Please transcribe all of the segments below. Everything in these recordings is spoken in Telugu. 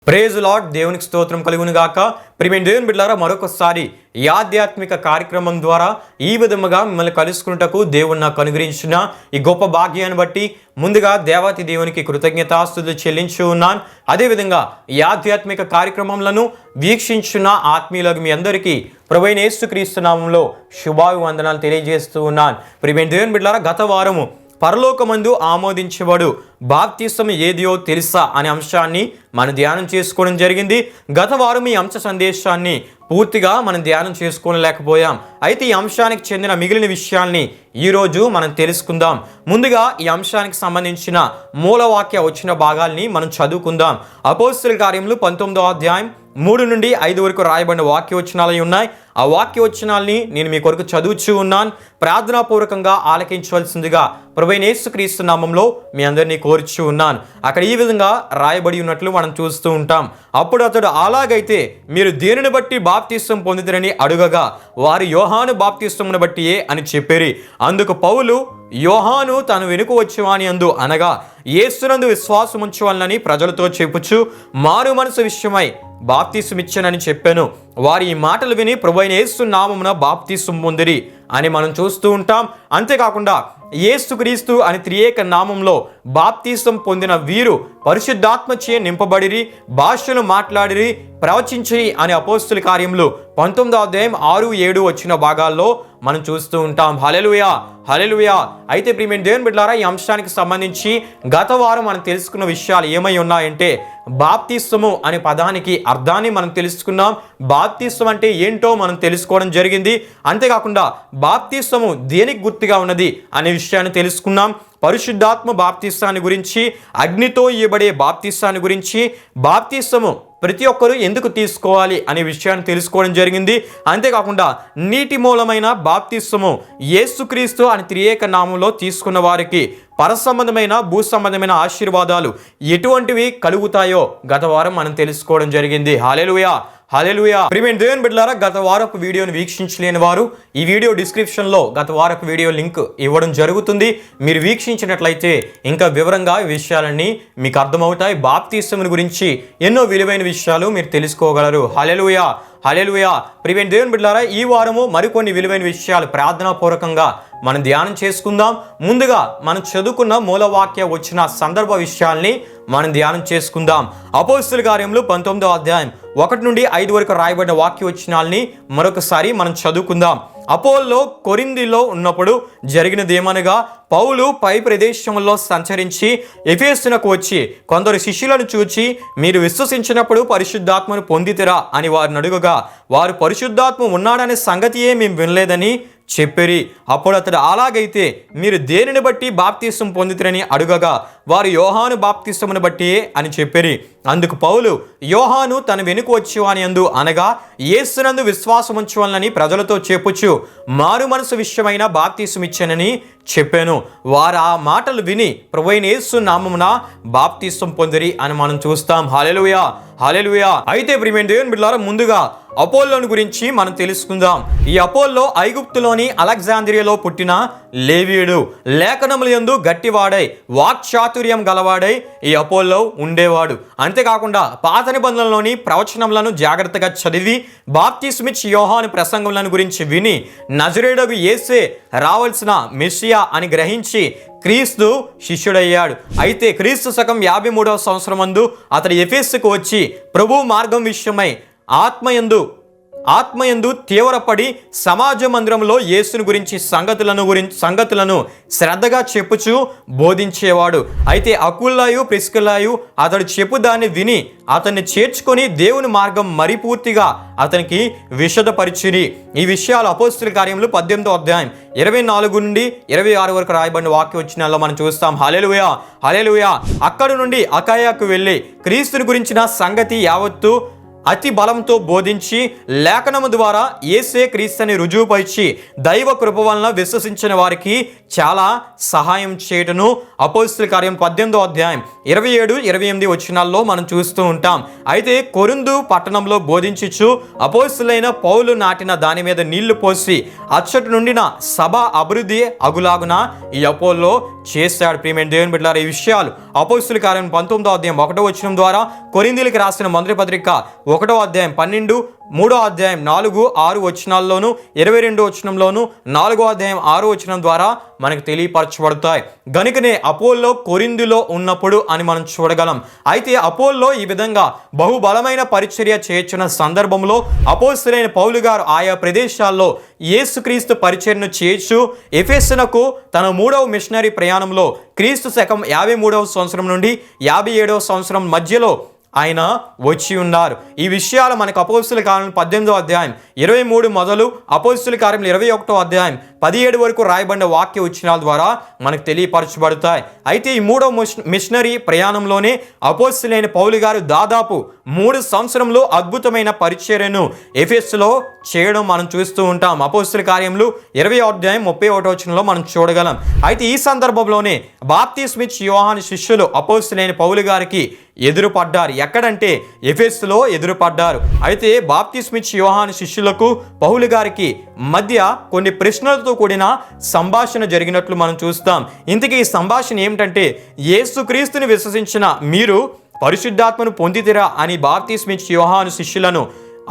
ప్రేజ్ లార్డ్, దేవునికి స్తోత్రం కలుగును గాక. ప్రియమైన దేవుని బిడ్డలారా, మరొకసారి ఈ ఆధ్యాత్మిక కార్యక్రమం ద్వారా ఈ విధముగా మిమ్మల్ని కలుసుకున్నటకు దేవుడు నాకు అనుగ్రహించిన ఈ గొప్ప భాగ్యాన్ని బట్టి ముందుగా దేవాతి దేవునికి కృతజ్ఞతాస్తుతులు చెల్లించి ఉన్నాను. అదేవిధంగా ఈ ఆధ్యాత్మిక కార్యక్రమంలను వీక్షించిన ఆత్మీయులకు మీ అందరికీ ప్రభువైన యేసుక్రీస్తు నామములో శుభాభివందనాలు తెలియజేస్తూ ఉన్నాను. ప్రియమైన దేవుని బిడ్డలారా, గత వారము పరలోకమందు ఆమోదించబడు బాప్తిసం ఏదియో తెలుసా అనే అంశాన్ని మనం ధ్యానం చేసుకోవడం జరిగింది. గత వారం ఈ అంశ సందేశాన్ని పూర్తిగా మనం ధ్యానం చేసుకోలేకపోయాం. అయితే ఈ అంశానికి చెందిన మిగిలిన విషయాల్ని ఈరోజు మనం తెలుసుకుందాం. ముందుగా ఈ అంశానికి సంబంధించిన మూలవాక్య వచ్చిన భాగాల్ని మనం చదువుకుందాం. అపోస్తలుల కార్యములు 19వ అధ్యాయం 3 నుండి 5 వరకు రాయబడిన వాక్యవచనాలు ఉన్నాయి. ఆ వాక్యవచనాల్ని నేను మీ కొరకు చదువుచూ ఉన్నాను. ప్రార్థనాపూర్వకంగా ఆలకించవలసిందిగా ప్రభువైన యేసుక్రీస్తు నామంలో మీ అందరినీ కోరుచూ ఉన్నాను. అక్కడ ఈ విధంగా రాయబడి ఉన్నట్లు మనం చూస్తూ ఉంటాం. అప్పుడు అతడు, అలాగైతే మీరు దేనిని బట్టి బాప్తిసం పొందుతారని అడుగగా వారు యోహాను బాప్తిసమును బట్టియే అని చెప్పిరి. అందుకు పౌలు, యోహాను తను వెనుక వచ్చేవాని అందు అనగా యేసునందు విశ్వాసం ఉంచవాలని ప్రజలతో చెప్పుచు మారు మనసు విషయమై బాప్తిసమిచ్చనని చెప్పాను. వారి ఈ మాటలు విని ప్రభువైన యేసు నామమున బాప్తిసం పొందిరి అని మనం చూస్తూ ఉంటాం. అంతేకాకుండా యేసుక్రీస్తు అని త్రియేక నామంలో బాప్తిసం పొందిన వీరు పరిశుద్ధాత్మచే నింపబడిరి, భాషలు మాట్లాడిరి, ప్రవచించిరి అని అపోస్తలుల కార్యములు 19వ అధ్యాయం 6, 7 వచ్చిన భాగాల్లో మనం చూస్తూ ఉంటాం. హల్లెలూయా, హల్లెలూయా. అయితే ప్రియమైన దేవుని బిడ్డలారా, ఈ అంశానికి సంబంధించి గత వారం మనం తెలుసుకున్న విషయాలు ఏమై ఉన్నాయంటే, బాప్తిసము అనే పదానికి అర్థాన్ని మనం తెలుసుకున్నాం. బాప్తిసం అంటే ఏంటో మనం తెలుసుకోవడం జరిగింది. అంతేకాకుండా బాప్తిసము దేనికి గుర్తుగా ఉన్నది అనే విషయాన్ని తెలుసుకున్నాం. పరిశుద్ధాత్మ బాప్తిసాన్ని గురించి, అగ్నితో ఇవ్వబడే బాప్తిసాన్ని గురించి, బాప్తిసము ప్రతి ఒక్కరూ ఎందుకు తీసుకోవాలి అనే విషయాన్ని తెలుసుకోవడం జరిగింది. అంతేకాకుండా నీటి మూలమైన బాప్తిసము యేసుక్రీస్తు అని త్రియేక నామంలో తీసుకున్న వారికి పరసంబంధమైన భూసంబంధమైన ఆశీర్వాదాలు ఎటువంటివి కలుగుతాయో గత వారం మనం తెలుసుకోవడం జరిగింది. హల్లెలూయా, హల్లెలూయా. ప్రియమైన దేవుని బిడ్డలారా, గత వారపు వీడియోని వీక్షించలేని వారు ఈ వీడియో డిస్క్రిప్షన్లో గత వారపు వీడియో లింక్ ఇవ్వడం జరుగుతుంది. మీరు వీక్షించినట్లయితే ఇంకా వివరంగా ఈ విషయాలన్నీ మీకు అర్థమవుతాయి. బాప్తిసమును గురించి ఎన్నో విలువైన విషయాలు మీరు తెలుసుకోగలరు. హల్లెలూయా, హల్లెలూయా. ప్రియమైన దేవుని బిడ్డలారా, ఈ వారము మరికొన్ని విలువైన విషయాలు ప్రార్థనాపూర్వకంగా మనం ధ్యానం చేసుకుందాం. ముందుగా మనం చదువుకున్న మూలవాక్య వచ్చిన సందర్భ విషయాల్ని మనం ధ్యానం చేసుకుందాం. అపోస్తలుల కార్యములు 19వ అధ్యాయం 1 నుండి 5 వరకు రాయబడిన వాక్యవచనాల్ని మరొకసారి మనం చదువుకుందాం. అపోల్లో కొరింథీలో ఉన్నప్పుడు జరిగినదేమనగా, పౌలు పై ప్రదేశంలో సంచరించి ఎఫెసునకు వచ్చి కొందరు శిష్యులను చూచి, మీరు విశ్వసించినప్పుడు పరిశుద్ధాత్మను పొందితిరా అని వారిని అడుగగా, వారు పరిశుద్ధాత్మ ఉన్నాడనే సంగతియే మేము వినలేదని చెప్పిరి. అప్పుడు అతడు, అలాగైతే మీరు దేనిని బట్టి బాప్తిసం పొందితిరని అడుగగా వారు యోహాను బాప్తిసమును బట్టియే అని చెప్పిరి. అందుకు పౌలు, యోహాను తన వెనుక వచ్చేవాని అందు అనగా యేసునందు విశ్వాసం ఉంచవాలని ప్రజలతో చెప్పుచు మారు మనసు విషయమైన బాప్తిసం ఇచ్చానని చెప్పాను. వారు ఆ మాటలు విని ప్రభువైన యేసు నామమున బాప్తిసం పొందిరి అని మనం చూస్తాం. హల్లెలూయా, హల్లెలూయా. అయితే ప్రియమైన దేవుని బిడ్డలారా, ముందుగా అపోల్లోని గురించి మనం తెలుసుకుందాం. ఈ అపోల్లో ఐగుప్తులోని అలెగ్జాంద్రియాలో పుట్టిన లేవీయుడు. లేఖనముల యందు గట్టివాడై వాక్చాతుర్యం గలవాడై ఈ అపోల్లో ఉండేవాడు. అంతేకాకుండా పాత నిబంధనలోని ప్రవచనములను జాగ్రత్తగా చదివి బాప్తిసమిచ్చి యోహాను ప్రసంగములను గురించి విని నజరేయుడగు యేసే రావాల్సిన మెస్సియా అని గ్రహించి క్రీస్తు శిష్యుడయ్యాడు. అయితే క్రీస్తు శకం 53వ సంవత్సరమందు అతడు ఎఫెసుకు వచ్చి ప్రభు మార్గం విషయమై ఆత్మయందు తీవ్రపడి సమాజ మందిరంలో యేసుని గురించి సంగతులను శ్రద్ధగా చెప్పుచూ బోధించేవాడు. అయితే అకుల్లాయు ప్రిస్కిల్లాయు అతడు చెప్పు దాన్ని విని అతన్ని చేర్చుకొని దేవుని మార్గం మరి పూర్తిగా అతనికి విశదపరిచిరి. ఈ విషయాలు అపోస్తలుల కార్యములు 18వ అధ్యాయం 24 నుండి 26 వరకు రాయబడిన వాక్యవచనాల్లో మనం చూస్తాం. హల్లెలూయా, హల్లెలూయా. అక్కడి నుండి అకాయాకు వెళ్ళి క్రీస్తుని గురించిన సంగతి యావత్తు అతి బలంతో బోధించి లేఖనము ద్వారా యేసే క్రీస్తుని రుజువుపరిచి దైవ కృప వలన విశ్వసించిన వారికి చాలా సహాయం చేయటను అపోస్తలుల కార్యం 18వ అధ్యాయం 27, 28 వచనాల్లో మనం చూస్తూ ఉంటాం. అయితే కొరింథు పట్టణంలో బోధించుచు అపోస్తలులైన పౌలు నాటిన దాని మీద నీళ్లు పోసి అచ్చటి నుండిన సభ అభివృద్ధి అగులాగున ఈ అపోల్లో చేశాడు. ప్రియమైన దేవుని బిడ్డలారా, ఈ విషయాలు అపోస్తుల కార్యం 19వ అధ్యాయం 1వ వచనం ద్వారా, కొరింథీయులకు రాసిన మొదటి పత్రిక 1వ అధ్యాయం 12, 3వ అధ్యాయం 4, 6 వచనాల్లోను, 22వ వచనంలోను, 4వ అధ్యాయం 6వ వచనం ద్వారా మనకు తెలియపరచబడతాయి. గనుకనే అపోల్లో కొరింథీలో ఉన్నప్పుడు అని మనం చూడగలం. అయితే అపోల్లో ఈ విధంగా బహుబలమైన పరిచర్య చేస్తున్న సందర్భంలో అపోస్తలుడైన పౌలు గారు ఆయా ప్రదేశాల్లో యేసుక్రీస్తు పరిచర్యను చేయొచ్చు ఎఫెసునకు తన 3వ మిషనరీ ప్రయాణంలో క్రీస్తు శకం 53వ సంవత్సరం నుండి 57వ సంవత్సరం మధ్యలో ఆయన వచ్చి ఉన్నారు. ఈ విషయాలు మనకు అపోస్తుల కార్యం 18వ అధ్యాయం 23 మొదలు అపోస్తుల కార్యం 21వ అధ్యాయం 17 వరకు రాయబడిన వాక్య వచనాల ద్వారా మనకు తెలియపరచబడతాయి. అయితే ఈ 3వ మిషనరీ ప్రయాణంలోనే అపోస్తులైన పౌలు గారు దాదాపు 3 సంవత్సరంలో అద్భుతమైన పరిచర్యను ఎఫెసులో చేయడం మనం చూస్తూ ఉంటాం. అపోస్తుల కార్యములు 20వ అధ్యాయం 31వ వచనంలో మనం చూడగలం. అయితే ఈ సందర్భంలోనే బాప్తిస్మిచ్చు యోహాను శిష్యులు అపోస్తులైన పౌలు గారికి ఎదురుపడ్డారు. ఎక్కడంటే ఎఫెసులో ఎదురుపడ్డారు. అయితే బాప్తిస్మిచ్చు యోహాను శిష్యులకు పౌలు గారికి మధ్య కొన్ని ప్రశ్నలతో కూడిన సంభాషణ జరిగినట్లు మనం చూస్తాం. ఇంతకీ ఈ సంభాషణ ఏమిటంటే, యేసుక్రీస్తుని విశ్వసించిన మీరు పరిశుద్ధాత్మను పొందితిరా అని బాప్తిస్మిచ్చు యోహాను శిష్యులను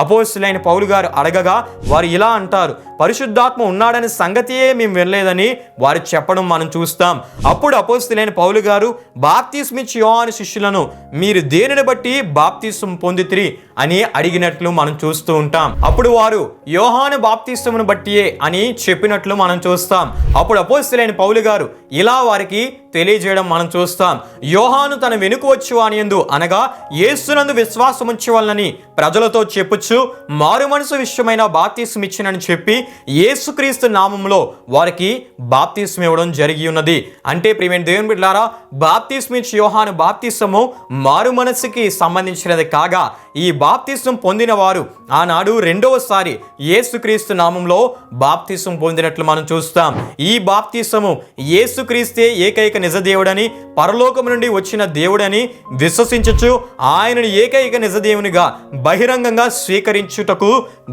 అపోస్తులైన పౌలు గారు అడగగా వారు ఇలా అంటారు, పరిశుద్ధాత్మ ఉన్నాడనే సంగతియే మేము వినలేదని వారు చెప్పడం మనం చూస్తాం. అప్పుడు అపోస్తులైన పౌలు గారు బాప్తిస్మిచ్చు యోహాను శిష్యులను మీరు దేనిని బట్టి బాప్తిస్మం పొందితిరి అని అడిగినట్లు మనం చూస్తూ ఉంటాం. అప్పుడు వారు యోహాను బాప్తిస్మమును బట్టియే అని చెప్పినట్లు మనం చూస్తాం. అప్పుడు అపోస్తులైన పౌలు గారు ఇలా వారికి తెలియజేయడం మనం చూస్తాం. యోహాను తన వెనుక వచ్చు వానియందు అనగా యేసునందు విశ్వాసం ఉంచవలనని ప్రజలతో చెప్పుచు మారు మనసు విషయమైన బాప్తిస్మం ఇచ్చినని చెప్పి యేసుక్రీస్తు నామములో వారికి బాప్తిస్మం ఇవ్వడం జరిగి ఉన్నది. అంటే ప్రియమైన దేవుని బిడ్డలారా, బాప్తిస్మం ఇచ్చే యోహాను బాప్తిస్మము మారు మనసుకి సంబంధించినది కాగా, ఈ బాప్తిస్మం పొందిన వారు ఆనాడు రెండవసారి యేసుక్రీస్తు నామంలో బాప్తిస్మం పొందినట్లు మనం చూస్తాం. ఈ బాప్తిస్మము యేసుక్రీస్తే ఏకైక నిజ దేవుడని, పరలోకం నుండి వచ్చిన దేవుడని విశ్వసించచ్చు ఆయనను ఏకైక నిజ దేవునిగా బహిరంగంగా స్వీకరించుటకు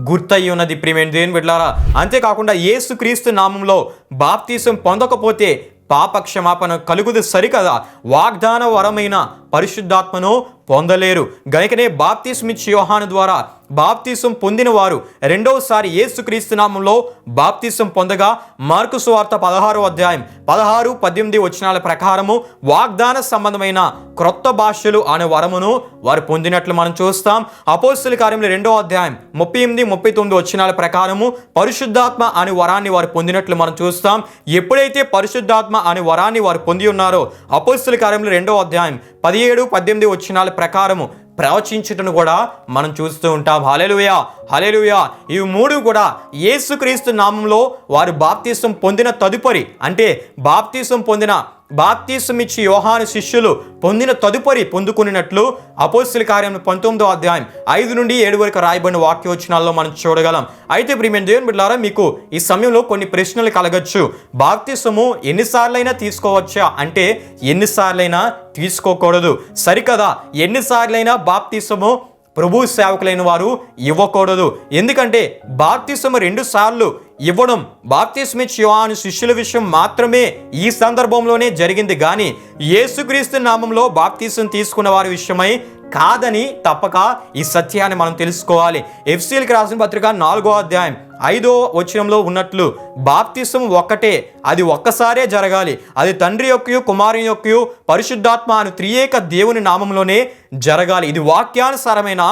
గుర్తయి ఉన్నది. ప్రియమైన దేవుని బిడ్డలారా, అంతేకాకుండా యేసుక్రీస్తు నామంలో బాప్తిస్మం పొందకపోతే పాప క్షమాపణ కలుగుదు సరికదా, వాగ్దాన వరమైన పరిశుద్ధాత్మను పొందలేరు. గనుకనే బాప్తిస్మం ఇచ్చే యోహాను ద్వారా బాప్తిస్మం పొందిన వారు రెండవసారి యేసుక్రీస్తు నామంలో బాప్తిస్మం పొందగా మార్కు సువార్త 16వ అధ్యాయం 16, 18 వచనాల ప్రకారము వాగ్దాన సంబంధమైన క్రొత్త భాషలు అనే వరమును వారు పొందినట్లు మనం చూస్తాం. అపోస్తుల కార్యములు 2వ అధ్యాయం 38, 39 వచనాల ప్రకారము పరిశుద్ధాత్మ అనే వరాన్ని వారు పొందినట్లు మనం చూస్తాం. ఎప్పుడైతే పరిశుద్ధాత్మ అనే వరాన్ని వారు పొంది ఉన్నారో అపోస్తుల కార్యములు 2వ అధ్యాయం 17, 18 వచనాల ప్రకారము ప్రవచించుటను కూడా మనం చూస్తూ ఉంటాం. హల్లెలూయా, హల్లెలూయా. ఈ 3 కూడా యేసుక్రీస్తు నామంలో వారు బాప్తిస్మం పొందిన తదుపరి, అంటే బాప్తిస్మం ఇచ్చి యోహాను శిష్యులు పొందిన తదుపరి పొందుకున్నట్లు అపోస్తుల కార్యం 19వ అధ్యాయం 5 నుండి 7 వరకు రాయబడిన వాక్యవచనాల్లో మనం చూడగలం. అయితే ప్రియమైన దేవుని బిడ్డలారా, మీకు ఈ సమయంలో కొన్ని ప్రశ్నలు కలగచ్చు. బాప్తిస్మము ఎన్నిసార్లైనా తీసుకోవచ్చా అంటే ఎన్నిసార్లైనా తీసుకోకూడదు సరికదా. ఎన్నిసార్లైనా బాప్తిస్మము ప్రభు సేవకులైన వారు ఇవ్వకూడదు. ఎందుకంటే బాప్తిస్మము 2 సార్లు ఇవ్వడం బాప్తిస్మం ఇచ్చే యోహాను శిష్యుల విషయం మాత్రమే ఈ సందర్భంలోనే జరిగింది కానీ యేసుక్రీస్తు నామంలో బాప్తిస్మం తీసుకున్న వారి విషయమై కాదని తప్పక ఈ సత్యాన్ని మనం తెలుసుకోవాలి. ఎఫెసీయులకు రాసిన పత్రిక 4వ అధ్యాయం 5వ వచనంలో ఉన్నట్లు బాప్తిస్మం ఒక్కటే, అది ఒక్కసారే జరగాలి. అది తండ్రి యొక్కయు కుమారుని యొక్కయు పరిశుద్ధాత్మ అను త్రియేక దేవుని నామంలోనే జరగాలి. ఇది వాక్యానుసారమైన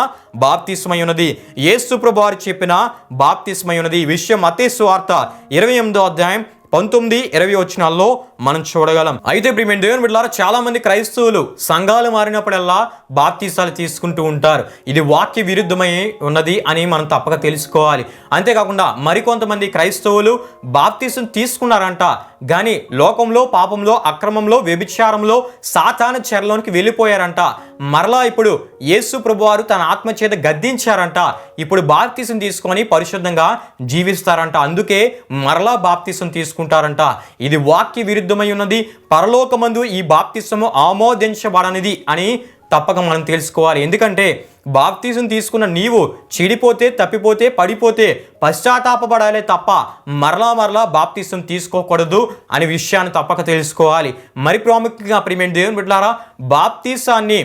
బాప్తిస్మం ఉన్నది, యేసు ప్రభువు వారు చెప్పిన బాప్తిస్మం ఉన్నది. ఈ విషయం మత్తయి సువార్త 28వ అధ్యాయం 19, 20 వచనాల్లో మనం చూడగలం. అయితే ప్రియమైన దేవుని బిడ్డలారా, చాలా మంది క్రైస్తవులు సంఘాలు మారినప్పుడల్లా బాప్తిసాలు తీసుకుంటూ ఉంటారు. ఇది వాక్య విరుద్ధమై ఉన్నది అని మనం తప్పక తెలుసుకోవాలి. అంతేకాకుండా మరికొంతమంది క్రైస్తవులు బాప్తిసం తీసుకున్నారంట కానీ లోకంలో, పాపంలో, అక్రమంలో, వ్యభిచారంలో, సాతాను చెరలోనికి వెళ్ళిపోయారంట. మరలా ఇప్పుడు యేసు ప్రభువారు తన ఆత్మ చేత గద్దించారంట. ఇప్పుడు బాప్తిసం తీసుకొని పరిశుద్ధంగా జీవిస్తారంట. అందుకే మరలా బాప్తిసం తీసుకుంటారంట. ఇది వాక్య విరుద్ధమై ఉన్నది. పరలోకమందు ఈ బాప్తిసము ఆమోదించబడనిది అని తప్పక మనం తెలుసుకోవాలి. ఎందుకంటే బాప్తిజం తీసుకున్న నీవు చెడిపోతే, తప్పిపోతే, పడిపోతే పశ్చాత్తాపపడాలే తప్ప మరలా బాప్తిజం తీసుకోకూడదు అనే విషయాన్ని తప్పక తెలుసుకోవాలి. మరి ప్రాముఖ్యంగా ప్రియమైన దేవుని బిడ్డలారా, బాప్తిసాన్ని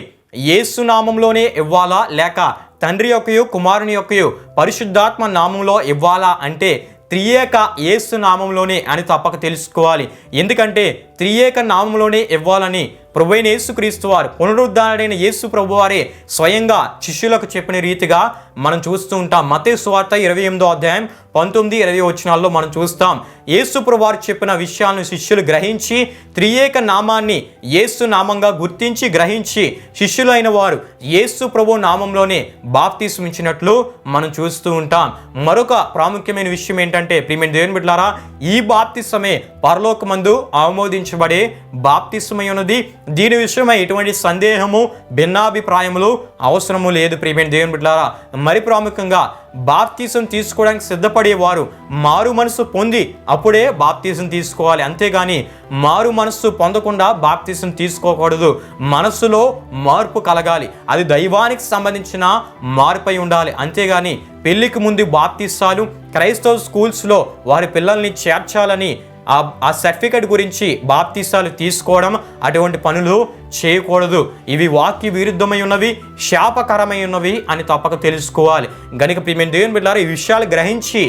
యేసు నామంలోనే ఇవ్వాలా లేక తండ్రి యొక్కయు కుమారుని యొక్కయు పరిశుద్ధాత్మ నామంలో ఇవ్వాలా అంటే త్రియేక యేసు నామంలోనే అని తప్పక తెలుసుకోవాలి. ఎందుకంటే త్రియేక నామంలోనే ఇవ్వాలని ప్రభువైన యేసుక్రీస్తు వారు, పునరుద్ధరణైన యేసు ప్రభు వారే స్వయంగా శిష్యులకు చెప్పిన రీతిగా మనం చూస్తూ ఉంటాం. మత్తయి సువార్త 28వ అధ్యాయం 19-20 వచనాల్లో మనం చూస్తాం. యేసు ప్రభు వారు చెప్పిన విషయాలను శిష్యులు గ్రహించి త్రియేక నామాన్ని యేసు నామంగా గుర్తించి గ్రహించి శిష్యులైన వారు యేసు ప్రభు నామంలోనే బాప్తిస్మం ఇచ్చినట్లు మనం చూస్తూ ఉంటాం. మరొక ప్రాముఖ్యమైన విషయం ఏంటంటే ప్రియమైన దేవుని బిడ్డలారా, ఈ బాప్తిస్మమే పరలోకమందు ఆమోదించబడే బాప్తిస్మై ఉన్నది. దీని విషయమై ఎటువంటి సందేహము, భిన్నాభిప్రాయములు అవసరము లేదు. ప్రియమైన దేవుని బిడ్డలారా, మరి ప్రాముఖ్యంగా బాప్తిజం తీసుకోవడానికి సిద్ధపడేవారు మారు మనసు పొంది అప్పుడే బాప్తిజం తీసుకోవాలి. అంతేగాని మారు మనస్సు పొందకుండా బాప్తిజం తీసుకోకూడదు. మనస్సులో మార్పు కలగాలి. అది దైవానికి సంబంధించిన మార్పై ఉండాలి. అంతేగాని పెళ్లికి ముందు బాప్తిసాలు క్రైస్తవ స్కూల్స్లో వారి పిల్లల్ని చేర్చాలని ఆ సర్టిఫికెట్ గురించి బాప్తిసాలు తీసుకోవడం, అటువంటి పనులు చేయకూడదు. ఇవి వాక్య విరుద్ధమై ఉన్నవి, శాపకరమై ఉన్నవి అని తప్పక తెలుసుకోవాలి. గనుక ప్రియమైన దేవుని బిడ్డలారా, ఈ విషయాలు గ్రహించి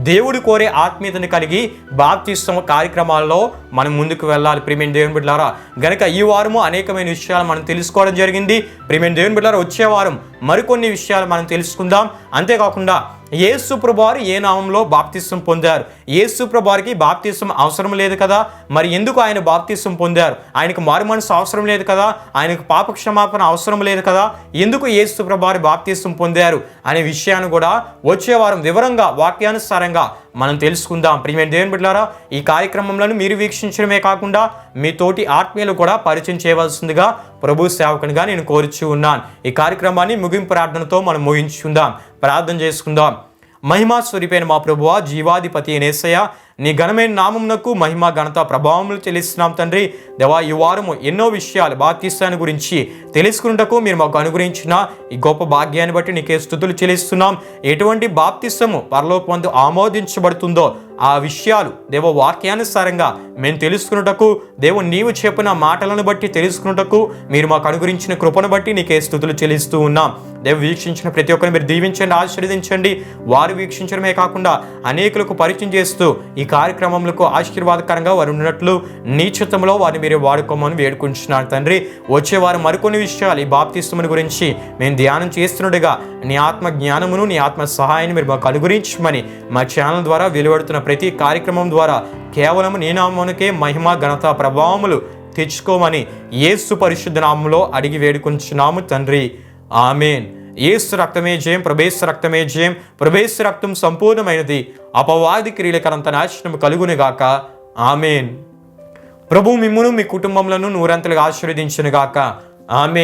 దేవుడు కోరే ఆత్మీయతను కలిగి బాప్తిస్మ కార్యక్రమాల్లో మనం ముందుకు వెళ్ళాలి. ప్రియమైన దేవుని బిడ్డలారా, గనుక ఈ వారము అనేకమైన విషయాలు మనం తెలుసుకోవడం జరిగింది. ప్రియమైన దేవుని బిడ్డలారా, వచ్చే వారం మరికొన్ని విషయాలు మనం తెలుసుకుందాం. అంతేకాకుండా యేసు ప్రభువారు ఏ నామంలో బాప్తిస్మం పొందారు? యేసు ప్రభువారికి బాప్తిస్మం అవసరం లేదు కదా, మరి ఎందుకు ఆయన బాప్తిస్మం పొందారు? ఆయనకు మారు మనసు అవసరం లేదు కదా, ఆయనకు పాప క్షమాపణ అవసరం లేదు కదా, ఎందుకు యేసు ప్రభువారు బాప్తిస్మం పొందారు అనే విషయాన్ని కూడా వచ్చే వారం వివరంగా వాక్యానుసారంగా మనం తెలుసుకుందాం. ప్రియమైన దేవుని బిడ్డలారా, ఈ కార్యక్రమంలో మీరు వీక్షించడమే కాకుండా మీ తోటి ఆత్మీయులు కూడా పరిచయం చేయవలసిందిగా ప్రభు సేవకునిగా నేను కోరుచూ ఉన్నాను. ఈ కార్యక్రమాన్ని ముగింపు ప్రార్థనతో మనం ముగించుకుందాం. ప్రార్థన చేసుకుందాం. మహిమా స్వరూపైన మా ప్రభువా, జీవాధిపతి యేసయ్య, నీ ఘనమైన నామమునకు మహిమ, ఘనత, ప్రభావములు చెల్లిస్తున్నాం తండ్రి. దేవా, ఈ వారము ఎన్నో విషయాలు బాప్తిస్మాన్ని గురించి తెలుసుకున్నటకు మీరు మాకు అనుగ్రహించిన ఈ గొప్ప భాగ్యాన్ని బట్టి నీకే స్తుతులు చెల్లిస్తున్నాం. ఎటువంటి బాప్తిస్మము పరలోకమందు ఆమోదించబడుతుందో ఆ విషయాలు దేవ వాక్యానుసారంగా మేము తెలుసుకున్నటకు, దేవు నీవు చెప్పిన మాటలను బట్టి తెలుసుకున్నటకు మీరు మాకు అనుగ్రహించిన కృపను బట్టి నీకే స్తుతులు చెల్లిస్తూ ఉన్నాం. దేవు వీక్షించిన ప్రతి ఒక్కరిని మీరు దీవించండి, ఆశీర్వదించండి. వారు వీక్షించడమే కాకుండా అనేకులకు పరిచయం చేస్తూ ఈ కార్యక్రమంలో ఆశీర్వాదకరంగా వారు ఉన్నట్లు నీ చిత్తంలో వారిని మీరు వాడుకోమని వేడుకుంటున్నారు తండ్రి. వచ్చే వారు మరికొన్ని విషయాలు ఈ బాప్తిస్మం గురించి మేము ధ్యానం చేస్తున్నట్టుగా నీ ఆత్మ జ్ఞానమును, నీ ఆత్మ సహాయాన్ని మీరు మాకు అనుగ్రహించమని మా ఛానల్ ద్వారా వెలువడుతున్న ప్రతి కార్యక్రమం ద్వారా కేవలం నీ నామమునకే మహిమ, ఘనత, ప్రభావములు తెచ్చుకోమని యేసు పరిశుద్ధ నామములో అడిగి వేడుకుంటున్నాము తండ్రి. ఆమేన్. యేసు రక్తమే జయం, ప్రభేశ రక్తమే జయం, ప్రభేశ రక్తం సంపూర్ణమైనది. అపవాది క్రియలకంత నాశనం కలుగునుగాక. ఆమేన్. ప్రభు మిమ్మును మీ కుటుంబములను నూరంతలుగా ఆశీర్వదించునుగాక. ఆమేన్.